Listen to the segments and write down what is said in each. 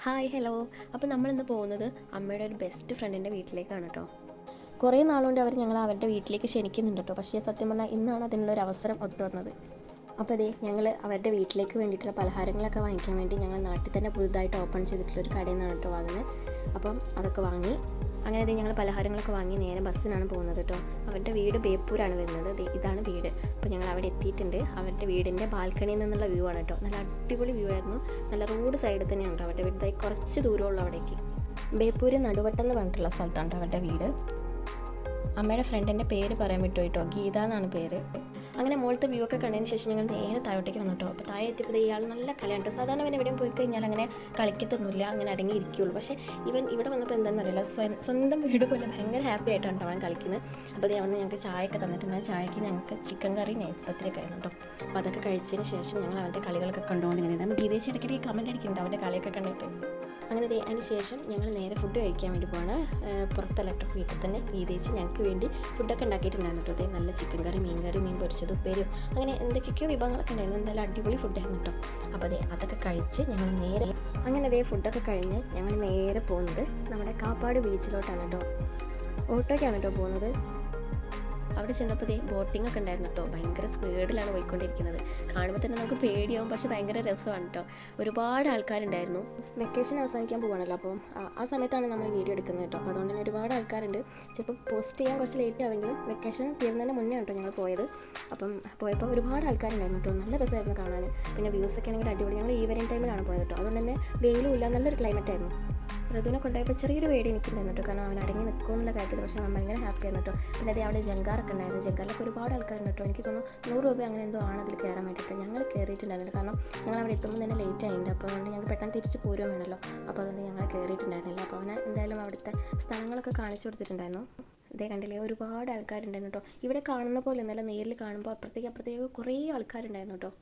Hi hello. അപ്പോൾ നമ്മളിന്ന് പോകുന്നത് അമ്മയുടെ ഒരു ബെസ്റ്റ് ഫ്രണ്ടിൻ്റെ വീട്ടിലേക്കാണ് കേട്ടോ. കുറേ നാളുകൊണ്ട് അവർ ഞങ്ങൾ അവരുടെ വീട്ടിലേക്ക് ക്ഷണിക്കുന്നുണ്ട് കേട്ടോ. പക്ഷേ സത്യം പറഞ്ഞാൽ ഇന്നാണ് അതിനുള്ളൊരു അവസരം ഒത്തു വന്നത്. അപ്പോൾ അതേ ഞങ്ങൾ അവരുടെ വീട്ടിലേക്ക് വേണ്ടിയിട്ടുള്ള പലഹാരങ്ങളൊക്കെ വാങ്ങിക്കാൻ വേണ്ടി ഞങ്ങൾ നാട്ടിൽ തന്നെ പുതുതായിട്ട് ഓപ്പൺ ചെയ്തിട്ടുള്ളൊരു കടയിൽ നിന്നാണ് കേട്ടോ വാങ്ങുന്നത്. അപ്പം അതൊക്കെ വാങ്ങി അങ്ങനെ ഞങ്ങൾ പലഹാരങ്ങളൊക്കെ വാങ്ങി നേരെ ബസ്സിനാണ് പോകുന്നത് കേട്ടോ. അവരുടെ വീട് ബേപ്പൂരാണ് വരുന്നത്. ഇതാണ് വീട്. അപ്പോൾ ഞങ്ങൾ അവിടെ എത്തിയിട്ടുണ്ട്. അവരുടെ വീടിൻ്റെ ബാൽക്കണിയിൽ നിന്നുള്ള വ്യൂ ആണ് കേട്ടോ. നല്ല അടിപൊളി വ്യൂ ആയിരുന്നു. നല്ല റോഡ് സൈഡിൽ തന്നെയാണ് കേട്ടോ അവരുടെ വീട്. കുറച്ച് ദൂരമുള്ള അവിടേക്ക്. ബേപ്പൂർ നടുവട്ടം എന്ന് പറഞ്ഞിട്ടുള്ള സ്ഥലത്താണ് അവരുടെ വീട്. അമ്മയുടെ ഫ്രണ്ടിൻ്റെ പേര് പറയാൻ വിട്ടു കേട്ടോ. ഗീത എന്നാണ് പേര്. അങ്ങനെ മുകളിലത്തെ വ്യൂ ഒക്കെ കണ്ടതിന് ശേഷം ഞങ്ങൾ നേരെ താഴോട്ടേക്ക് വന്നു കേട്ടോ. അപ്പോൾ താഴെ എത്തിയപ്പോൾ ഇയാൾ നല്ല കളിയാണ് കേട്ടോ. സാധാരണ ഇവൻ എവിടെയും പോയി കഴിഞ്ഞാൽ അങ്ങനെ കളിക്കത്തൊന്നുമില്ല, അങ്ങനെ അടങ്ങിയിരിക്കുകയുള്ളൂ. പക്ഷേ ഇവൻ ഇവിടെ വന്നപ്പോൾ എന്താണെന്നറിയില്ല, സ്വന്തം വീട് പോലെ ഭയങ്കര ഹാപ്പി ആയിട്ടാണ് അവൻ കളിക്കുന്നത്. അപ്പോൾ അത് അവിടെ ഞങ്ങൾക്ക് ചായയൊക്കെ തന്നിട്ടുണ്ട്. ആ ചായക്ക് ഞങ്ങൾക്ക് ചിക്കൻ കറി നൈസ് പത്തിരിയൊക്കെ ആയിരുന്നു കേട്ടോ. അപ്പോൾ അതൊക്കെ കഴിച്ചതിന് ശേഷം ഞങ്ങൾ അവൻ്റെ കളികളൊക്കെ കണ്ടുകൊണ്ട് ഇങ്ങനെ നമ്മൾ ഗീതേശ് ഇടയ്ക്കിടയ്ക്ക് കമൻറ്റ് അടിക്കുന്നുണ്ട് അവൻ്റെ കളിയൊക്കെ കണ്ടിട്ട്. അങ്ങനെ അതിന് ശേഷം ഞങ്ങൾ നേരെ ഫുഡ് കഴിക്കാൻ വേണ്ടി പോവാണ്. പുറത്തല്ല കേട്ടോ, വീട്ടിൽ തന്നെ ഗീതേച്ച് ഞങ്ങൾക്ക് വേണ്ടി ഫുഡൊക്കെ ഉണ്ടാക്കിയിട്ടുണ്ടായിരുന്നു കേട്ടോ. നല്ല ചിക്കൻ കറി, മീൻ കറി, മീൻ പൊരിച്ചത്, ഉപ്പേരും, അങ്ങനെ എന്തൊക്കെയൊക്കെയോ വിഭവങ്ങളൊക്കെ ഉണ്ടായിരുന്നു. എന്തായാലും അടിപൊളി ഫുഡായിരുന്നു കേട്ടോ. അപ്പോൾ അതൊക്കെ കഴിച്ച് ഞങ്ങൾ നേരെ ഫുഡൊക്കെ കഴിഞ്ഞ് ഞങ്ങൾ നേരെ പോകുന്നത് നമ്മുടെ കാപ്പാട് ബീച്ചിലോട്ടാണ് കേട്ടോ. ഓട്ടോയ്ക്കാണ് കേട്ടോ പോകുന്നത്. അവിടെ ചെന്നപ്പോൾ ബോട്ടിംഗ് ഒക്കെ ഉണ്ടായിരുന്നു കേട്ടോ. ഭയങ്കര സ്പീഡിലാണ് പോയിക്കൊണ്ടിരിക്കുന്നത്. കാണുമ്പോൾ തന്നെ നമുക്ക് പേടിയാവും, പക്ഷെ ഭയങ്കര രസമാണ് കേട്ടോ. ഒരുപാട് ആൾക്കാരുണ്ടായിരുന്നു. വെക്കേഷൻ അവസാനിക്കാൻ പോവുകയാണല്ലോ, അപ്പം ആ സമയത്താണ് നമ്മൾ വീഡിയോ എടുക്കുന്നത് കേട്ടോ. അപ്പോൾ അതുകൊണ്ട് തന്നെ ഒരുപാട് ആൾക്കാരുണ്ട്. ചിലപ്പോൾ പോസ്റ്റ് ചെയ്യാൻ കുറച്ച് ലേറ്റ് ആവുമെങ്കിലും വെക്കേഷൻ തീർന്നതിന് മുന്നേ കേട്ടോ ഞങ്ങൾ പോയത്. അപ്പം പോയപ്പോൾ ഒരുപാട് ആൾക്കാരുണ്ടായിരുന്നു കേട്ടോ. നല്ല രസമായിരുന്നു കാണാൻ. പിന്നെ വ്യൂസൊക്കെ ആണെങ്കിൽ അടിപൊളി. ഞങ്ങൾ ഈവനിങ് ടൈമിലാണ് പോയത് കേട്ടോ. അതുകൊണ്ട് തന്നെ വെയിലും ഇല്ല, നല്ലൊരു ക്ലൈമറ്റ് ആയിരുന്നു. ഋതുവിനെ കൊണ്ടുപോയപ്പോൾ ചെറിയൊരു പേടി എനിക്കുണ്ടായിരുന്നു കേട്ടോ. കാരണം അവൻ അടങ്ങി നിൽക്കുമെന്നുള്ള കാര്യത്തിൽ. പക്ഷേ അവൻ ഭയങ്കര ഹാപ്പിയായിരുന്നു കേട്ടോ. പിന്നെ അവിടെ ജങ്കാറൊക്കെ ഉണ്ടായിരുന്നു. ജങ്കാറിലൊക്കെ ഒരുപാട് ആൾക്കാരുണ്ട് കേട്ടോ. എനിക്ക് തോന്നുന്നു 100 രൂപ അങ്ങനെ എന്തോ ആണ് അതിൽ കയറാൻ വേണ്ടിയിട്ട്. ഞങ്ങൾ കയറിയിട്ടുണ്ടായിരുന്നില്ല, കാരണം ഞങ്ങൾ അവിടെ എത്തുമ്പോൾ തന്നെ ലേറ്റ് ആയിട്ടുണ്ട്. അപ്പോൾ അതുകൊണ്ട് ഞങ്ങൾക്ക് പെട്ടെന്ന് തിരിച്ച് പോരുകയും വേണമല്ലോ. അപ്പോൾ അതുകൊണ്ട് ഞങ്ങൾ കയറിയിട്ടുണ്ടായിരുന്നില്ല. അപ്പോൾ അവന് എന്തായാലും അവിടുത്തെ സ്ഥലങ്ങളൊക്കെ കാണിച്ചു കൊടുത്തിട്ടുണ്ടായിരുന്നു. ഇതേ കണ്ടില്ലേ, ഒരുപാട് ആൾക്കാരുണ്ടായിരുന്നു കേട്ടോ. ഇവിടെ കാണുന്ന പോലെ ഒന്നല്ല, നേരിൽ കാണുമ്പോൾ അപ്പുറത്തേക്ക് കുറേ ആൾക്കാരുണ്ടായിരുന്നു കേട്ടോ.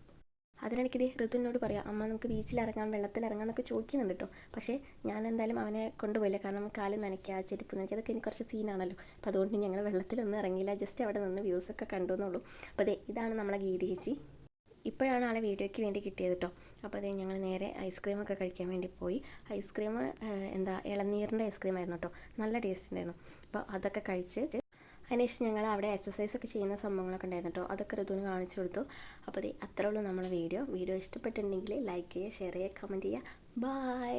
അതിനിടയ്ക്ക് ഋതുവിനോട് പറയാം, അമ്മ നമുക്ക് ബീച്ചിലിറങ്ങാം, വെള്ളത്തിലിറങ്ങാം എന്നൊക്കെ ചോദിക്കുന്നുണ്ട് കേട്ടോ. പക്ഷേ ഞാൻ എന്തായാലും അവനെ കൊണ്ടുപോയില്ല, കാരണം കാല് നനയ്ക്കുക, ചെരുപ്പ് നനയ്ക്കുക, അതൊക്കെ എനിക്ക് കുറച്ച് സീനാണല്ലോ. അപ്പോൾ അതുകൊണ്ട് ഞങ്ങൾ വെള്ളത്തിലൊന്നും ഇറങ്ങിയില്ല. ജസ്റ്റ് അവിടെ നിന്ന് വ്യൂസൊക്കെ കണ്ടു എന്നുള്ളൂ. അപ്പോൾ ഇതാണ് നമ്മളെ ഗീതേച്ചി. ഇപ്പോഴാണ് ആളെ വീഡിയോയ്ക്ക് വേണ്ടി കിട്ടിയത് കേട്ടോ. അപ്പോൾ ഞങ്ങൾ നേരെ ഐസ്ക്രീമൊക്കെ കഴിക്കാൻ വേണ്ടി പോയി. ഐസ്ക്രീം ഇളനീരിൻ്റെ ഐസ്ക്രീമായിരുന്നു കേട്ടോ. നല്ല ടേസ്റ്റ് ഉണ്ടായിരുന്നു. അപ്പോൾ അതൊക്കെ കഴിച്ച് അതിനുശേഷം ഞങ്ങൾ അവിടെ എക്സസൈസൊക്കെ ചെയ്യുന്ന സംഭവങ്ങളൊക്കെ ഉണ്ടായിരുന്നു കേട്ടോ. അതൊക്കെ ഋതുവിന് കാണിച്ചു കൊടുത്തു. അപ്പോൾ അത്രേ ഉള്ളൂ നമ്മളെ വീഡിയോ ഇഷ്ടപ്പെട്ടിട്ടുണ്ടെങ്കിൽ ലൈക്ക് ചെയ്യുക, ഷെയർ ചെയ്യുക, കമൻറ്റ് ചെയ്യുക. ബൈ.